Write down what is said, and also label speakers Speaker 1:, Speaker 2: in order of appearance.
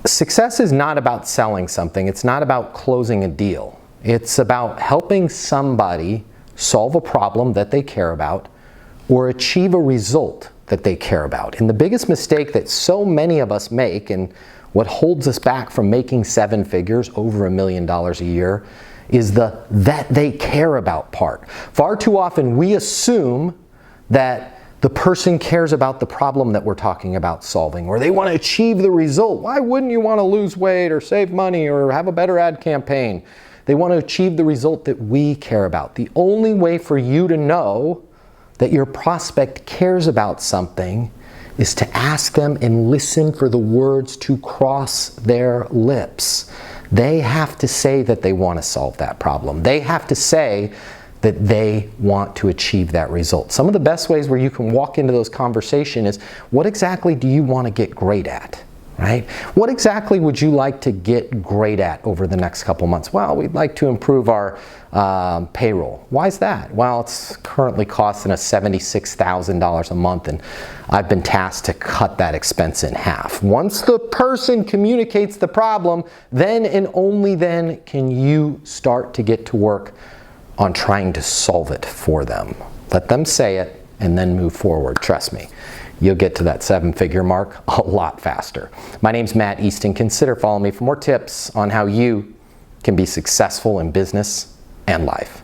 Speaker 1: Success is not about selling something. It's not about closing a deal. It's about helping somebody solve a problem that they care about or achieve a result that they care about. And the biggest mistake that so many of us make, and what holds us back from making 7 figures, over $1 million a year, is the that they care about part. Far too often we assume that the person cares about the problem that we're talking about solving, or they want to achieve the result. Why wouldn't you want to lose weight or save money or have a better ad campaign? They want to achieve the result that we care about. The only way for you to know that your prospect cares about something is to ask them and listen for the words to cross their lips. They have to say that they want to solve that problem. They have to say that they want to achieve that result. Some of the best ways where you can walk into those conversations is, what exactly do you want to get great at, right? What exactly would you like to get great at over the next couple months? Well, we'd like to improve our payroll. Why is that? Well, it's currently costing us $76,000 a month, and I've been tasked to cut that expense in half. Once the person communicates the problem, then and only then can you start to get to work on trying to solve it for them. Let them say it and then move forward. Trust me, you'll get to that 7-figure mark a lot faster. My name's Matt Easton. Consider following me for more tips on how you can be successful in business and life.